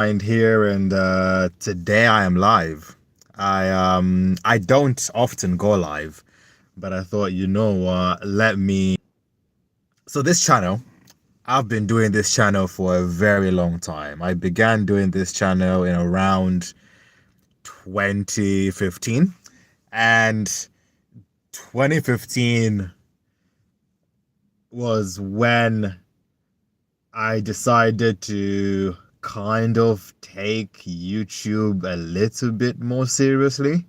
Mind here, and today I am live. I don't often go live, but I thought, let me. So this channel, I've been doing this channel for a very long time. I began doing this channel in around 2015, and 2015 was when I decided to kind of take YouTube a little bit more seriously.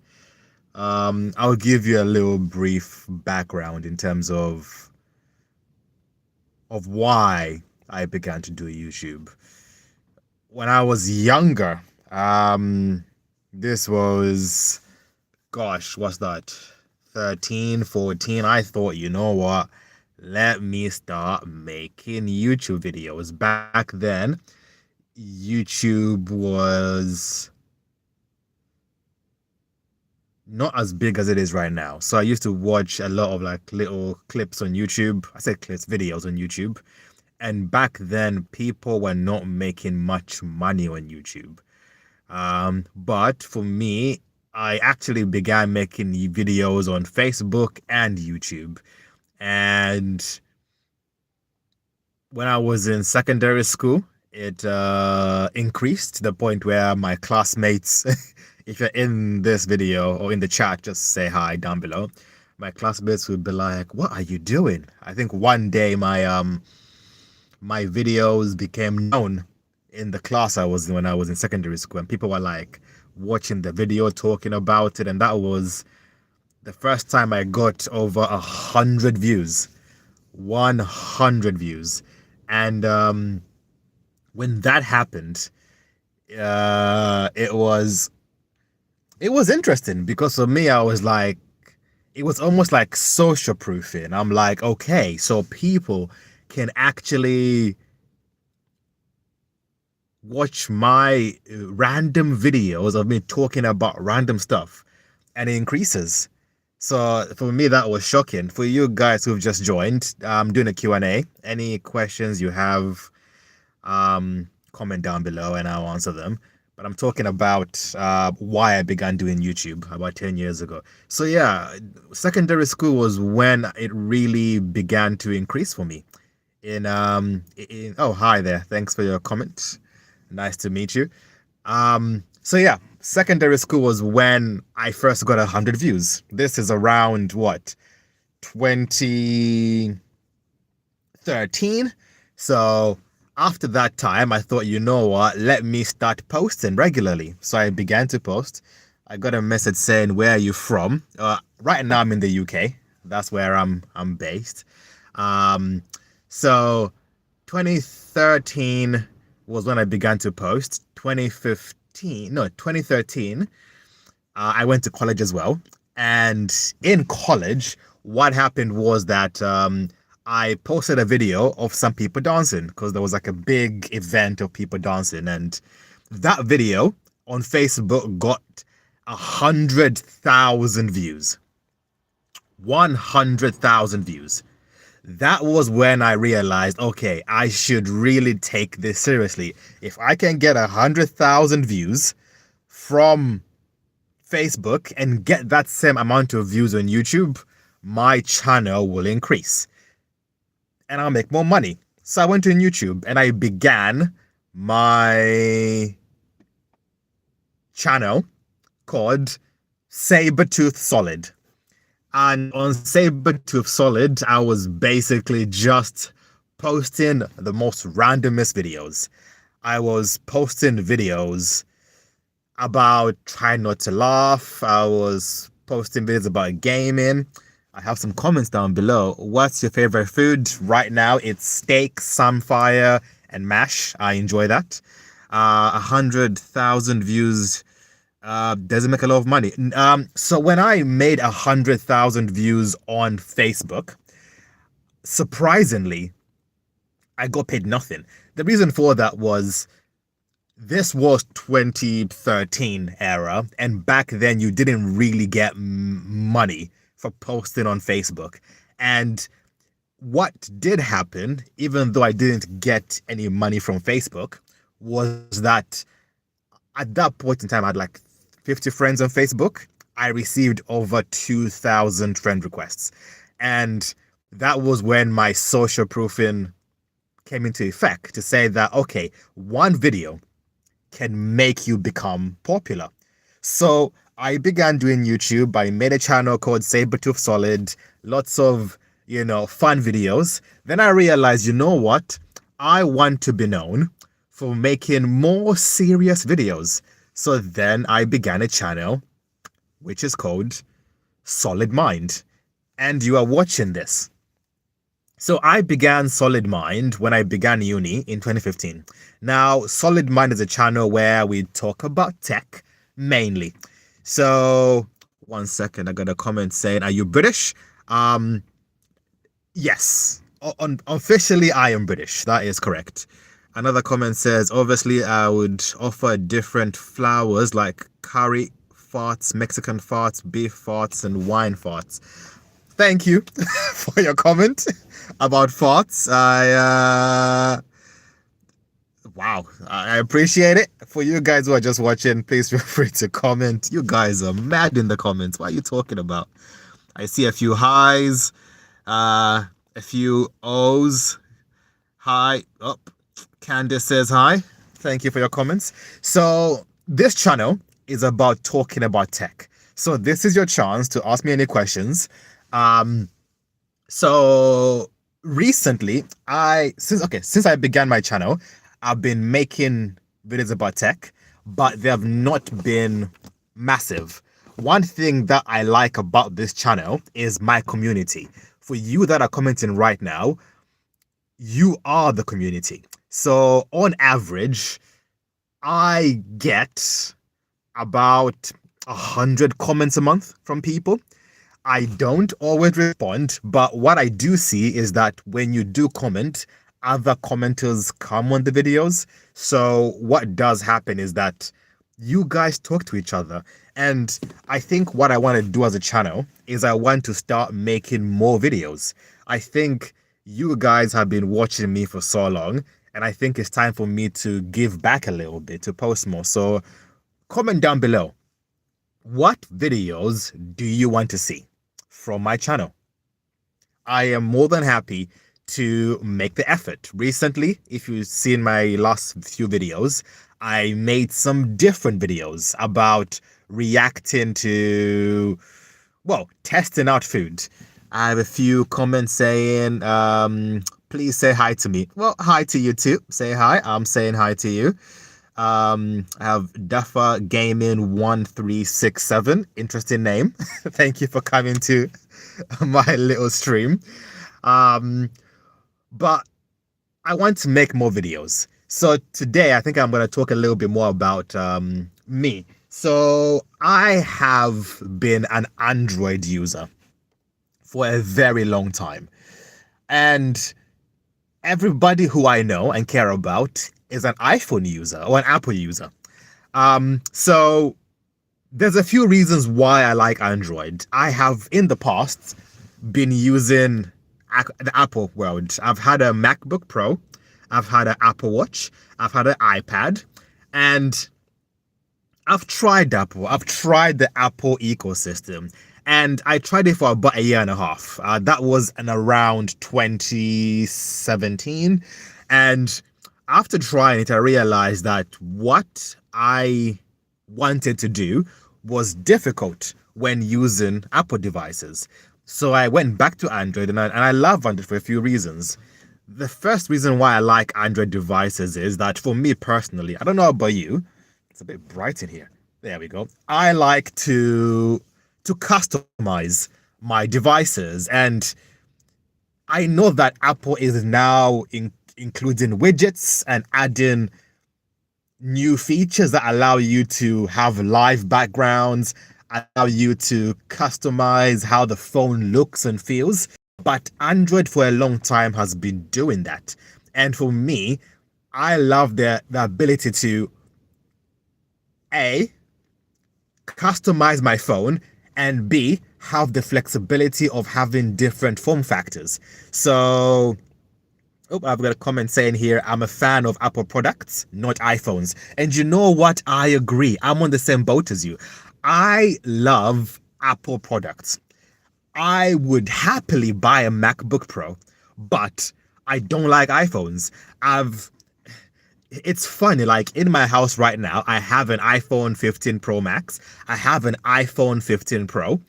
I'll give you a little brief background in terms of why I began to do YouTube. When I was younger, this was, gosh, what's that? 13, 14. I thought, you know what? Let me start making YouTube videos. Back then, YouTube was not as big as it is right now. So I used to watch a lot of like little clips on YouTube. I said clips, videos on YouTube. And back then, people were not making much money on YouTube. But for me, I actually began making videos on Facebook and YouTube. And when I was in secondary school, it increased to the point where my classmates, if you're in this video or in the chat, just say hi down below. My classmates would be like, "What are you doing?" I think one day my videos became known in the class I was in when I was in secondary school, and people were like watching the video, talking about it, and that was the first time I got over 100 views. 100 views. And when that happened, it was interesting because for me, I was like, it was almost like social proofing. I'm like, okay, so people can actually watch my random videos of me talking about random stuff, and it increases. So for me, that was shocking. For you guys who've just joined, I'm doing a Q&A. Any questions you have, comment down below and I'll answer them. But I'm talking about why I began doing YouTube about 10 years ago. So yeah, secondary school was when it really began to increase for me. Oh, hi there. Thanks for your comment. Nice to meet you. So yeah, secondary school was when I first got 100 views. This is around what, 2013. So after that time, I thought, you know what, let me start posting regularly. So I began to post. I got a message saying, "Where are you from?" Right now I'm in the UK. That's where I'm based. Um, so 2013 was when I began to post. 2015, no, 2013, I went to college as well. And in college, what happened was that I posted a video of some people dancing because there was like a big event of people dancing. And that video on Facebook got 100,000 views. 100,000 views. That was when I realized, okay, I should really take this seriously. If I can get 100,000 views from Facebook and get that same amount of views on YouTube, my channel will increase and I'll make more money. So I went to YouTube and I began my channel called Sabertooth Solid. And on Sabertooth Solid, I was basically just posting the most randomest videos. I was posting videos about trying not to laugh. I was posting videos about gaming. I have some comments down below. What's your favorite food? Right now, it's steak, sunfire, and mash. I enjoy that. 100,000 views doesn't make a lot of money. So when I made 100,000 views on Facebook, surprisingly, I got paid nothing. The reason for that was this was 2013 era, and back then you didn't really get money for posting on Facebook. And what did happen, even though I didn't get any money from Facebook, was that At that point in time, I had like 50 friends on Facebook. I received over 2,000 friend requests. And that was when my social proofing came into effect to say that, okay, one video can make you become popular. So I began doing YouTube. I made a channel called Sabertooth Solid, lots of, fun videos. Then I realized, you know what? I want to be known for making more serious videos. So then I began a channel which is called Solid Mind. And you are watching this. So I began Solid Mind when I began uni in 2015. Now, Solid Mind is a channel where we talk about tech mainly. So, one second, I got a comment saying, "Are you British?" Yes. Officially, I am British. That is correct. Another comment says, "Obviously, I would offer different flowers like curry farts, Mexican farts, beef farts, and wine farts." Thank you for your comment about farts. Wow, I appreciate it. For you guys who are just watching, please feel free to comment. You guys are mad in the comments. What are you talking about? I see a few highs, a few O's. Hi. Oh, Candice says hi. Thank you for your comments. So this channel is about talking about tech. So this is your chance to ask me any questions. So recently, since I began my channel, I've been making videos about tech, but they have not been massive. One thing that I like about this channel is my community. For you that are commenting right now, you are the community. So on average, I get about 100 comments a month from people. I don't always respond, but what I do see is that when you do comment, other commenters come on the videos. So what does happen is that you guys talk to each other. And I think what I want to do as a channel is I want to start making more videos. I think you guys have been watching me for so long, and I think it's time for me to give back a little bit, to post more. So comment down below. What videos do you want to see from my channel? I am more than happy to make the effort. Recently, if you've seen my last few videos, I made some different videos about reacting to, well, testing out food. I have a few comments saying, please say hi to me. Well, hi to you too. Say hi. I'm saying hi to you. I have Duffer Gaming 1367. Interesting name. Thank you for coming to my little stream. But I want to make more videos. So today, I think I'm going to talk a little bit more about me. So I have been an Android user for a very long time. And everybody who I know and care about is an iPhone user or an Apple user. So there's a few reasons why I like Android. I have in the past been using the Apple world. I've had a MacBook Pro, I've had an Apple Watch, I've had an iPad, and I've tried Apple. I've tried the Apple ecosystem, and I tried it for about a year and a half. That was in around 2017, and after trying it, I realized that what I wanted to do was difficult when using Apple devices. So I went back to Android, and I love Android for a few reasons. The first reason why I like Android devices is that for me personally, I don't know about you, it's a bit bright in here. There we go. I like to customize my devices, and I know that Apple is now including widgets and adding new features that allow you to have live backgrounds, allow you to customize how the phone looks and feels. But Android for a long time has been doing that. And for me, I love the ability to A, customize my phone, and B, have the flexibility of having different form factors. So Oh, I've got a comment saying here, I'm a fan of Apple products, not iPhones. And you know what? I agree. I'm on the same boat as you. I love Apple products. I would happily buy a MacBook Pro, but I don't like iPhones. I've It's funny, like in my house right now, I have an iPhone 15 Pro Max, I have an iPhone 15 Pro,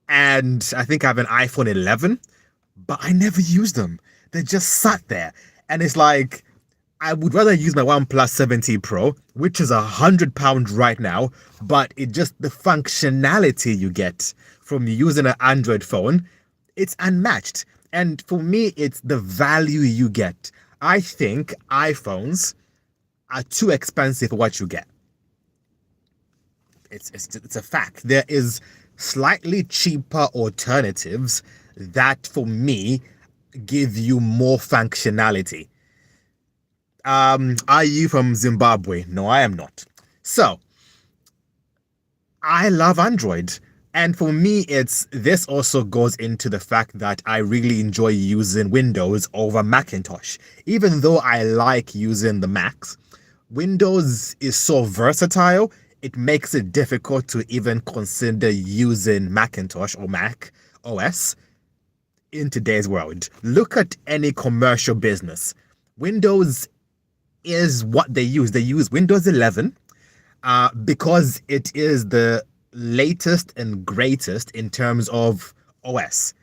and I think I have an iPhone 11, but I never use them. They just sat there. And it's like, I would rather use my OnePlus 7T Pro, which is £100 right now, but it just the functionality you get from using an Android phone, it's unmatched. And for me, it's the value you get. I think iPhones are too expensive for what you get. It's a fact. There is slightly cheaper alternatives that, for me, give you more functionality. Are you from Zimbabwe? No, I am not. So, I love Android. And for me, this also goes into the fact that I really enjoy using Windows over Macintosh. Even though I like using the Macs, Windows is so versatile, it makes it difficult to even consider using Macintosh or Mac OS in today's world. Look at any commercial business. Windows is what they use. They use Windows 11 because it is the latest and greatest in terms of OS.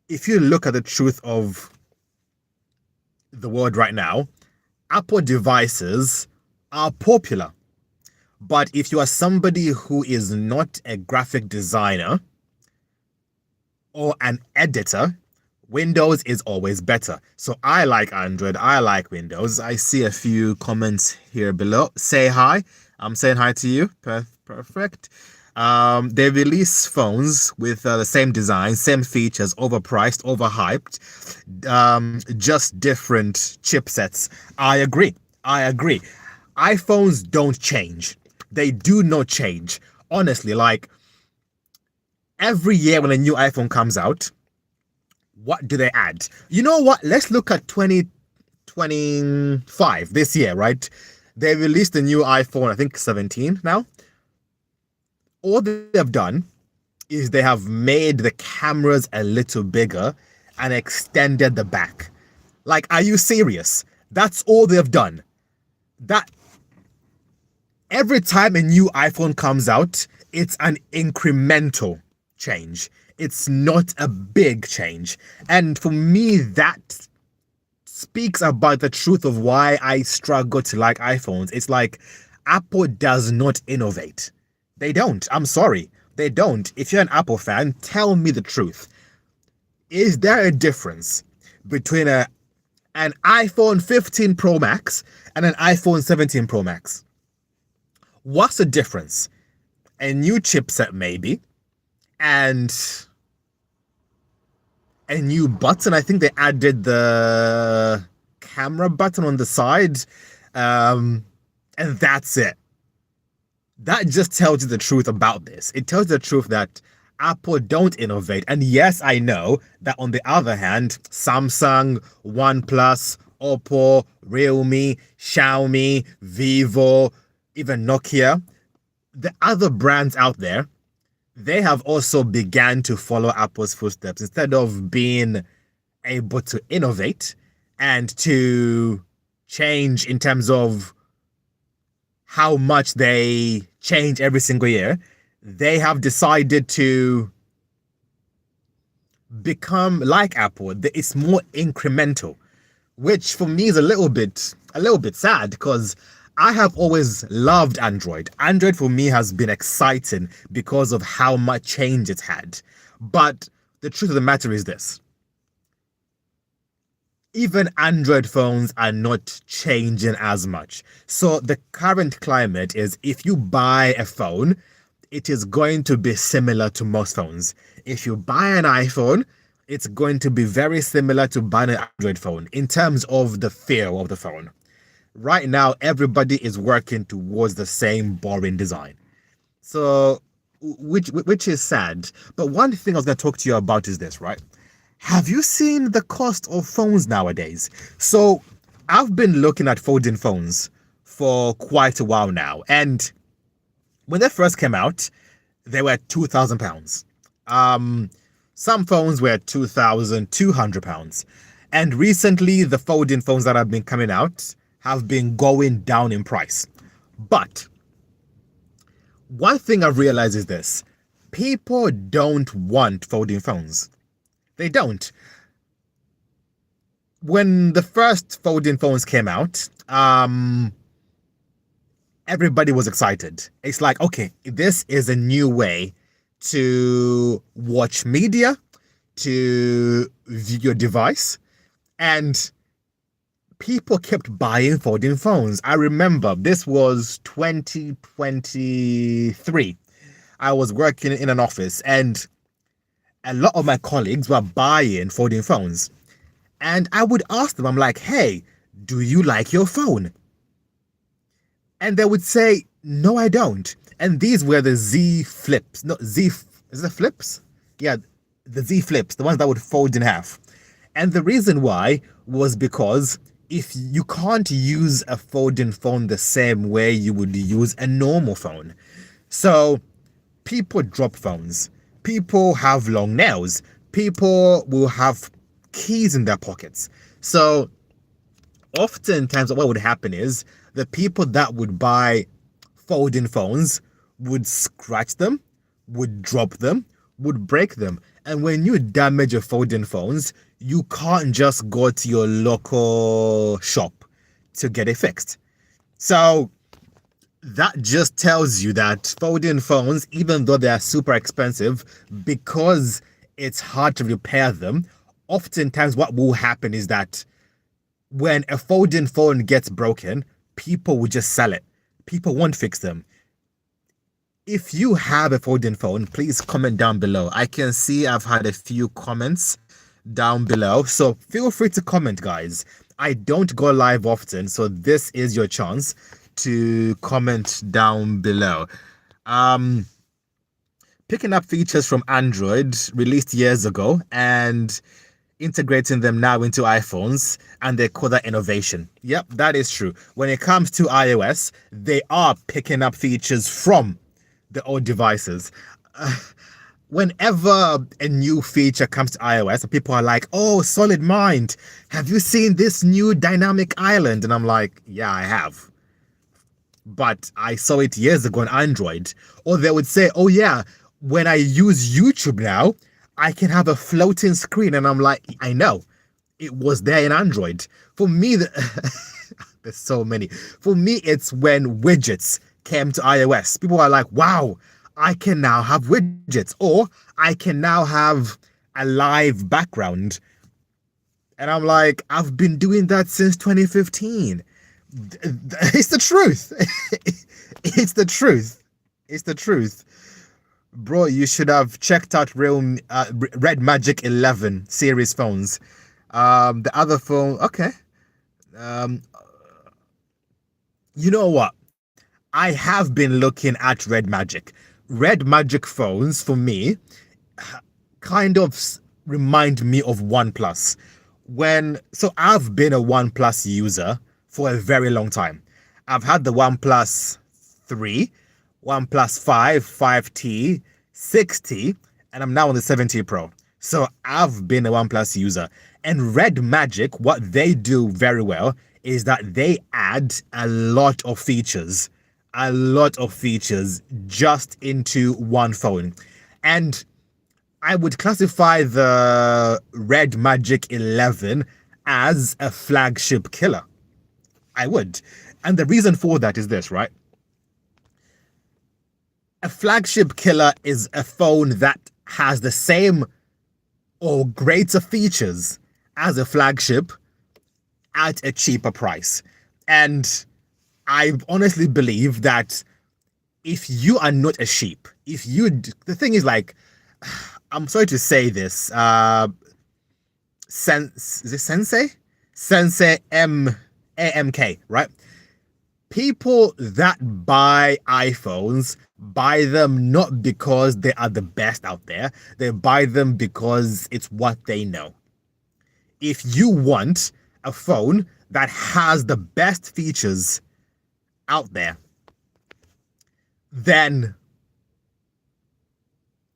If you look at the truth of the world right now, Apple devices are popular. But if you are somebody who is not a graphic designer or an editor, Windows is always better. So I like Android. I like Windows. I see a few comments here below. Say hi. I'm saying hi to you. Perfect. They release phones with the same design, same features, overpriced, overhyped, just different chipsets. I agree. iPhones don't change. They do not change. Honestly, like every year when a new iPhone comes out, what do they add? You know what? Let's look at 2025, this year, right? They released a new iPhone, I think 17 now. All they have done is they have made the cameras a little bigger and extended the back. Like, are you serious? That's all they've done. That every time a new iPhone comes out, it's an incremental change. It's not a big change. And for me, that speaks about the truth of why I struggle to like iPhones. It's like Apple does not innovate. They don't. I'm sorry. They don't. If you're an Apple fan, tell me the truth. Is there a difference between an iPhone 15 Pro Max and an iPhone 17 Pro Max? What's the difference? A new chipset, maybe, and a new button. I think they added the camera button on the side, and that's it. That just tells you the truth about this. It tells you the truth that Apple don't innovate. And yes, I know that on the other hand, Samsung, OnePlus, Oppo, Realme, Xiaomi, Vivo, even Nokia, the other brands out there, they have also began to follow Apple's footsteps. Instead of being able to innovate and to change in terms of how much they change every single year, they have decided to become like Apple. It's more incremental, which for me is a little bit sad because I have always loved Android. Android for me has been exciting because of how much change it's had. But the truth of the matter is this. Even Android phones are not changing as much. So the current climate is if you buy a phone, it is going to be similar to most phones. If you buy an iPhone, it's going to be very similar to buying an Android phone in terms of the feel of the phone. Right now, everybody is working towards the same boring design. So, which is sad. But one thing I was going to talk to you about is this, right? Have you seen the cost of phones nowadays? So I've been looking at folding phones for quite a while now. And when they first came out, they were £2,000. Um, some phones were £2,200. And recently, the folding phones that have been coming out have been going down in price. But one thing I've realized is this: people don't want folding phones. They don't. When the first folding phones came out, everybody was excited. It's like, okay, this is a new way to watch media, to view your device, and people kept buying folding phones. I remember this was 2023. I was working in an office, and a lot of my colleagues were buying folding phones. And I would ask them, I'm like, hey, do you like your phone? And they would say, no, I don't. And these were the Z Flips. No, is it Flips? Yeah, the Z Flips, the ones that would fold in half. And the reason why was because if you can't use a folding phone the same way you would use a normal phone. So people drop phones. People have long nails. People will have keys in their pockets. So oftentimes what would happen is the people that would buy folding phones would scratch them, would drop them, would break them. And when you damage your folding phones, you can't just go to your local shop to get it fixed. So that just tells you that folding phones, even though they are super expensive, because it's hard to repair them, oftentimes what will happen is that when a folding phone gets broken, people will just sell it. People won't fix them. If you have a folding phone, please comment down below. I can see I've had a few comments down below, so feel free to comment, guys. I don't go live often, so this is your chance to comment down below. Picking up features from Android released years ago and integrating them now into iPhones, and they call that innovation. Yep, that is true. When it comes to iOS, they are picking up features from the old devices. Whenever a new feature comes to iOS, people are like, oh, Solid Mind, have you seen this new dynamic island? And I'm like, yeah, I have. But I saw it years ago on Android. Or they would say, oh yeah, when I use YouTube now, I can have a floating screen. And I'm like, I know. It was there in Android. For me, there's so many. For me, it's when widgets came to iOS. People are like, wow, I can now have widgets. Or I can now have a live background. And I'm like, I've been doing that since 2015. It's the truth. It's the truth. It's the truth. Bro, you should have checked out Red Magic 11 series phones. The other phone, okay. You know what? I have been looking at Red Magic. Red Magic phones, for me, kind of remind me of OnePlus. So I've been a OnePlus user for a very long time. I've had the OnePlus 3, OnePlus 5, 5T, 6T, and I'm now on the 7T Pro. So I've been a OnePlus user. And Red Magic, what they do very well is that they add a lot of features just into one phone. And I would classify the Red Magic 11 as a flagship killer. I would. And the reason for that is this, right? A flagship killer is a phone that has the same or greater features as a flagship at a cheaper price. And I honestly believe that if you are not a sheep, the thing is, like, I'm sorry to say this, is it Sensei? Sensei AMK, right? People that buy iPhones buy them not because they are the best out there. They buy them because it's what they know. If you want a phone that has the best features out there, then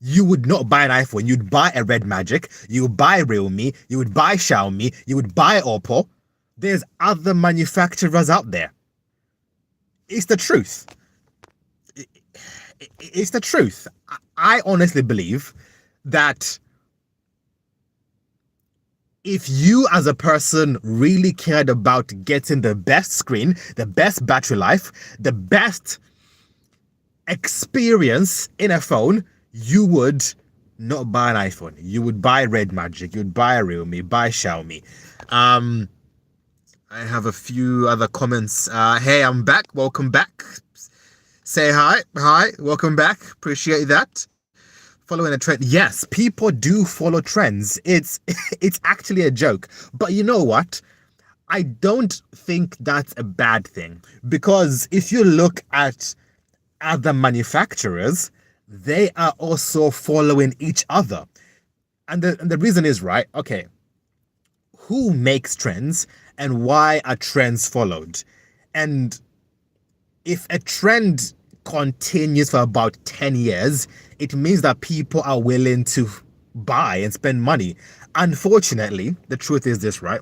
you would not buy an iPhone. You'd buy a Red Magic, you would buy Realme, you would buy Xiaomi, you would buy Oppo. There's other manufacturers out there. It's the truth. It's the truth. I honestly believe that if you as a person really cared about getting the best screen, the best battery life, the best experience in a phone, you would not buy an iPhone. You would buy Red Magic, you'd buy a Realme, buy Xiaomi. I have a few other comments. Hey, I'm back. Welcome back. Say hi. Hi. Welcome back. Appreciate that. Following a trend. Yes, people do follow trends. It's actually a joke. But you know what? I don't think that's a bad thing. Because if you look at other manufacturers, they are also following each other. And the reason is, right, okay, who makes trends and why are trends followed? And if a trend continues for about 10 years, it means that people are willing to buy and spend money. Unfortunately, the truth is this, right?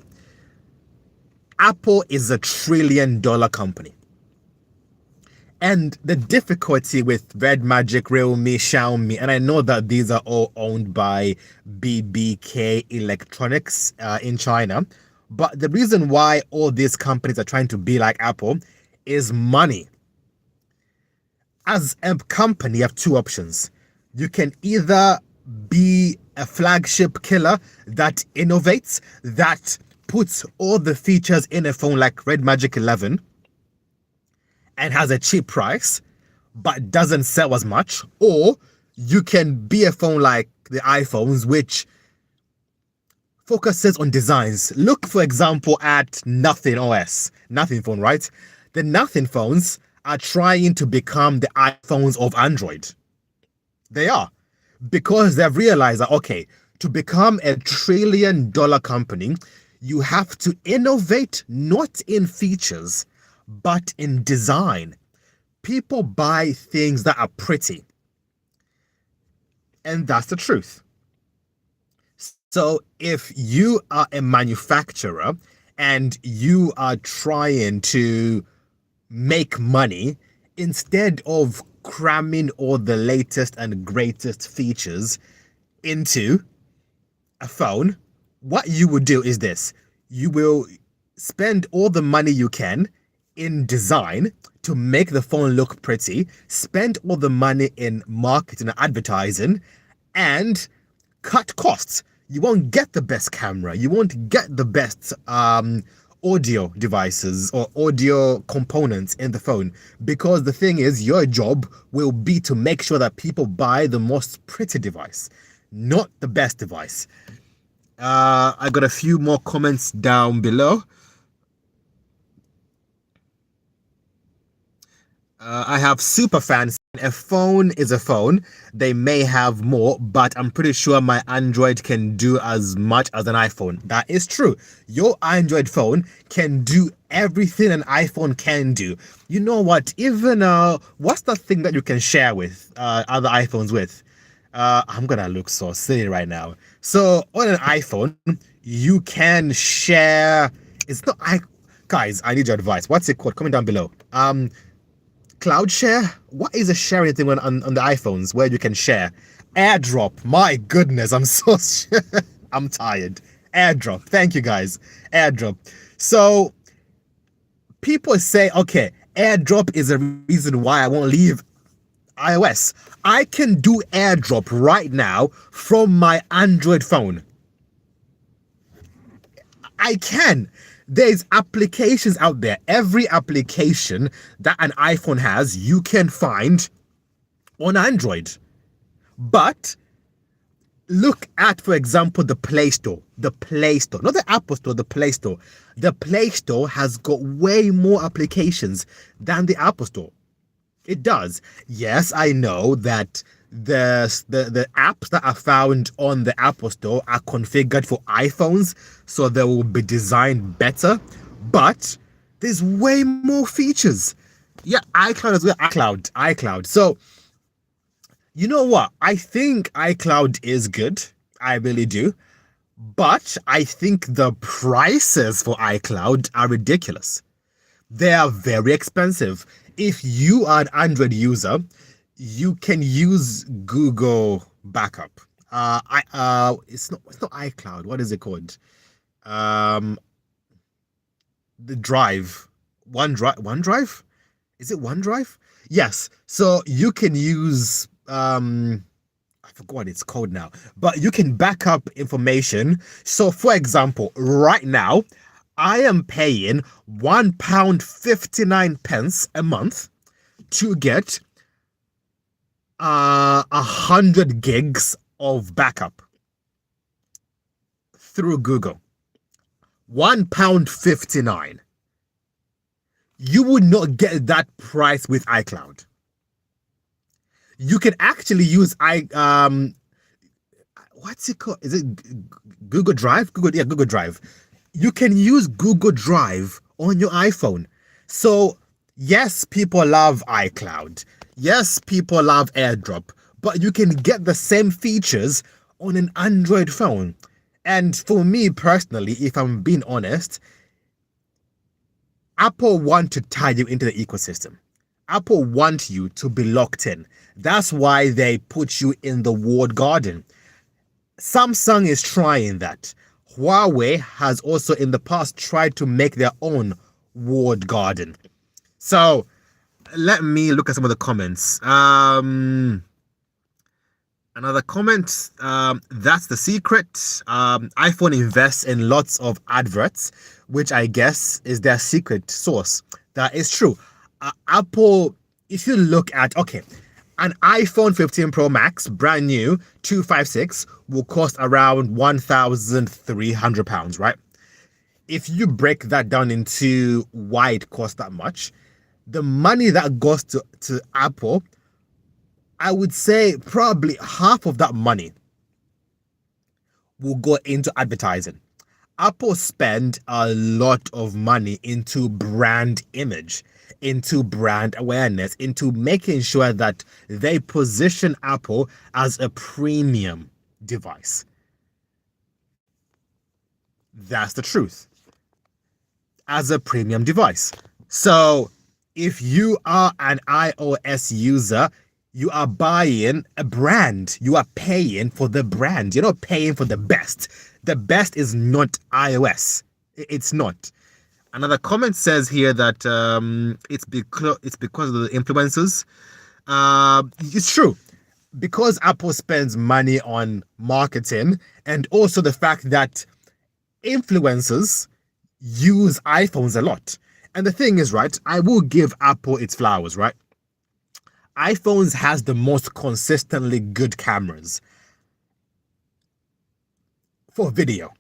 Apple is a $1 trillion company. And the difficulty with Red Magic, Realme, Xiaomi, and I know that these are all owned by BBK Electronics in China, but the reason why all these companies are trying to be like Apple is money. As a company, you have two options. You can either be a flagship killer that innovates, that puts all the features in a phone like Red Magic 11, and has a cheap price, but doesn't sell as much. Or you can be a phone like the iPhones, which focuses on designs. Look, for example, at Nothing OS. Nothing phone, right? The Nothing phones are trying to become the iPhones of Android. They are. Because they've realized that, okay, to become a $1 trillion company, you have to innovate not in features, but in design. People buy things that are pretty. And that's the truth. So if you are a manufacturer and you are trying to make money, instead of cramming all the latest and greatest features into a phone, what you would do is this. You will spend all the money you can in design to make the phone look pretty, spend all the money in marketing and advertising, and cut costs. You won't get the best camera. You won't get the best audio devices or audio components in the phone, because the thing is, your job will be to make sure that people buy the most pretty device, not the best device. I got a few more comments down below. I have super fans. A phone is a phone. They may have more, but I'm pretty sure my Android can do as much as an iPhone. That is true. Your Android phone can do everything an iPhone can do. You know what? Even what's the thing that you can share with other iPhones with? I'm gonna look so silly right now. So on an iPhone, you can share. It's not. Guys, I need your advice. What's it called? Comment down below. Cloud share? What is a sharing thing on the iPhones where you can share? AirDrop. My goodness, I'm so I'm tired. AirDrop. Thank you, guys. AirDrop. So people say, okay, AirDrop is a reason why I won't leave iOS. I can do AirDrop right now from my Android phone. I can. There's applications out there. Every application that an iPhone has, you can find on Android. But Look at, for example, the Play Store. The Play Store, not the Apple Store, the Play Store. The Play Store has got way more applications than the Apple Store. It does. Yes, I know that the apps that are found on the Apple Store are configured for iPhones, so they will be designed better. But there's way more features. Yeah, iCloud as well. iCloud. So, you know what? I think iCloud is good. I really do. But I think the prices for iCloud are ridiculous. They are very expensive. If you are an Android user, you can use Google Backup. It's not iCloud. What is it called? The Drive. OneDrive? Is it OneDrive? Yes. So you can use I forgot what it's called now, but you can back up information. So for example, right now, I am paying £1.59 a month to get 100 gigs of backup through Google. £1.59. You would not get that price with iCloud. You can actually use what's it called? Is it Google Drive? Google Drive. You can use Google Drive on your iPhone. So yes, people love iCloud. Yes, people love AirDrop, but you can get the same features on an Android phone. And for me personally, if I'm being honest, Apple want to tie you into the ecosystem. Apple want you to be locked in. That's why they put you in the walled garden. Samsung is trying that. Huawei has also in the past tried to make their own walled garden. So let me look at some of the comments. Another comment, that's the secret. iPhone invests in lots of adverts, which I guess is their secret source. That is true. Apple, if you look at, an iPhone 15 Pro Max, brand new, 256, will cost around £1,300, right? If you break that down into why it costs that much, the money that goes to Apple, I would say probably half of that money will go into advertising. Apple spend a lot of money into brand image, into brand awareness, into making sure that they position Apple as a premium device. That's the truth. As a premium device. So if you are an iOS user, you are buying a brand. You are paying for the brand. You're not paying for the best. The best is not iOS. It's not. Another comment says here that it's because of the influencers. It's true. Because Apple spends money on marketing, and also the fact that influencers use iPhones a lot. And the thing is, right, I will give Apple its flowers, right? iPhones has the most consistently good cameras for video.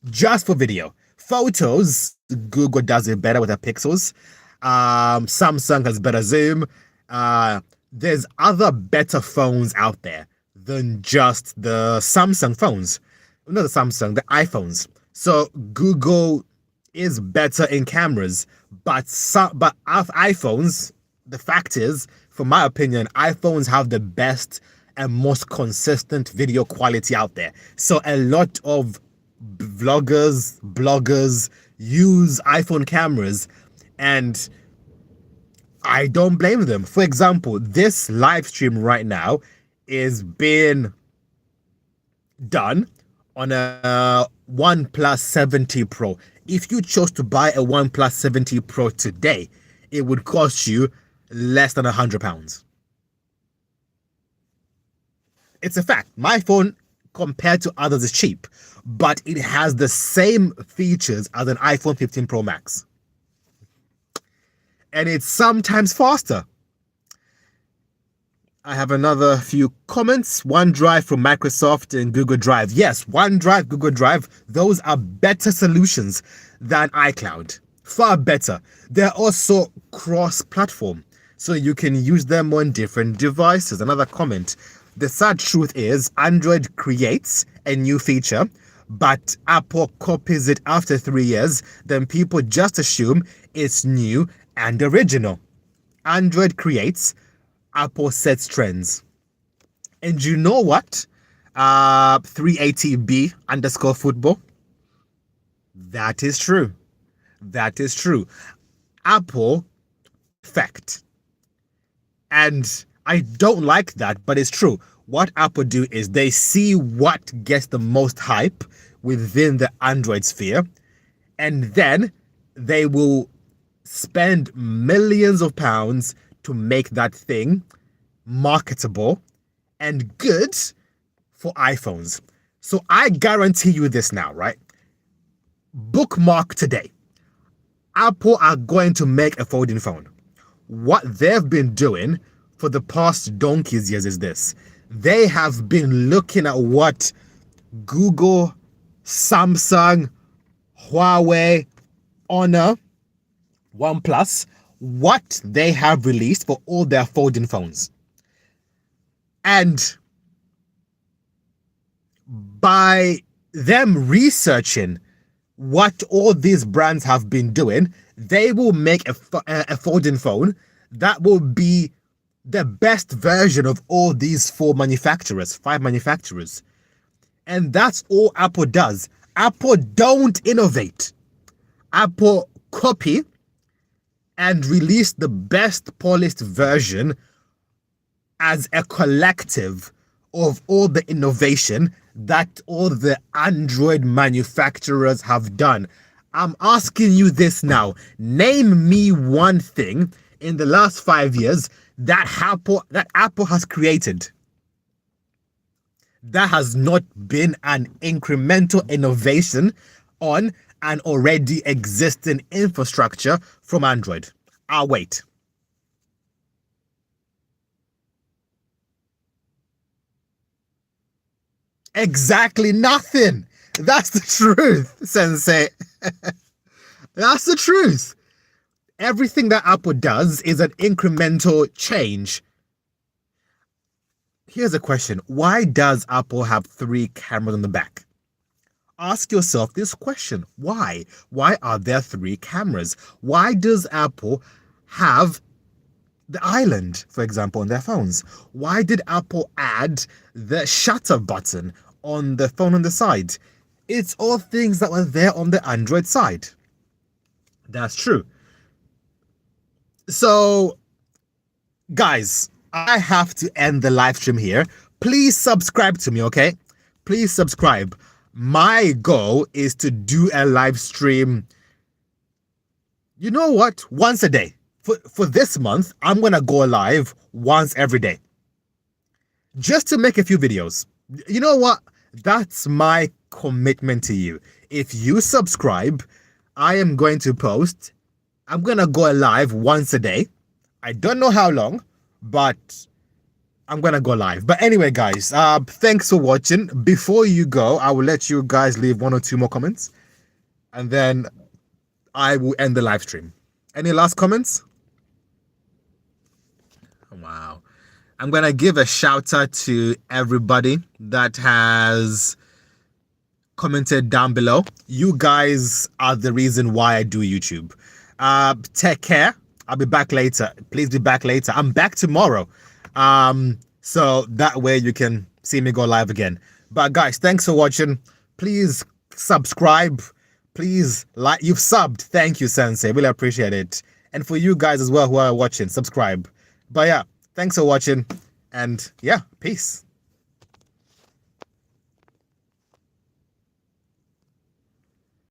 Just for video. Photos, Google does it better with their pixels. Samsung has better zoom. There's other better phones out there than just the Samsung phones. Not the Samsung, the iPhones. So Google is better in cameras, but iPhones, the fact is, from my opinion, iPhones have the best and most consistent video quality out there. So a lot of vloggers, bloggers use iPhone cameras, and I don't blame them. For example, this live stream right now is being done on a OnePlus 7T Pro. If you chose to buy a OnePlus 7T Pro today, it would cost you less than £100. It's a fact. My phone, compared to others, is cheap, but it has the same features as an iPhone 15 Pro Max. And it's sometimes faster. I have another few comments. OneDrive from Microsoft and Google Drive. Yes, OneDrive, Google Drive, those are better solutions than iCloud. Far better. They're also cross-platform, so you can use them on different devices. Another comment. The sad truth is Android creates a new feature, but Apple copies it after 3 years. Then people just assume it's new and original. Android creates, Apple sets trends. And you know what? 380B underscore football. That is true. That is true. Apple fact. And I don't like that, but it's true. What Apple do is they see what gets the most hype within the Android sphere, and then they will spend millions of pounds to make that thing marketable and good for iPhones. So I guarantee you this now, right? Bookmark today. Apple are going to make a folding phone. What they've been doing for the past donkey's years is this. They have been looking at what Google, Samsung, Huawei, Honor, OnePlus, what they have released for all their folding phones. And by them researching what all these brands have been doing, they will make a folding phone that will be the best version of all these 5 manufacturers. And that's all Apple does. Apple don't innovate. Apple copy and release the best polished version as a collective of all the innovation that all the Android manufacturers have done. I'm asking you this now. Name me one thing in the last 5 years that Apple has created that has not been an incremental innovation on an already existing infrastructure from Android. I'll wait. Exactly nothing. That's the truth, Sensei. That's the truth. Everything that Apple does is an incremental change. Here's a question. Why does Apple have 3 cameras on the back? Ask yourself this question. Why? Why are there 3 cameras? Why does Apple have the island, for example, on their phones? Why did Apple add the shutter button on the phone on the side? It's all things that were there on the Android side. That's true. So, guys, I have to end the live stream here. Please subscribe to me, okay? Please subscribe. My goal is to do a live stream, you know what? Once a day. For this month, I'm going to go live once every day. Just to make a few videos. You know what? That's my commitment to you. If you subscribe, I am going to post. I'm going to go live once a day. I don't know how long, but I'm going to go live. But anyway, guys, thanks for watching. Before you go, I will let you guys leave 1 or 2 more comments. And then I will end the live stream. Any last comments? Wow. I'm going to give a shout out to everybody that has commented down below. You guys are the reason why I do YouTube. Take care. I'll be back later. Please be back later. I'm back tomorrow. So that way you can see me go live again. But guys, thanks for watching. Please subscribe. Please like. You've subbed. Thank you, Sensei. Really appreciate it. And for you guys as well who are watching, subscribe. But yeah, thanks for watching. And yeah, peace.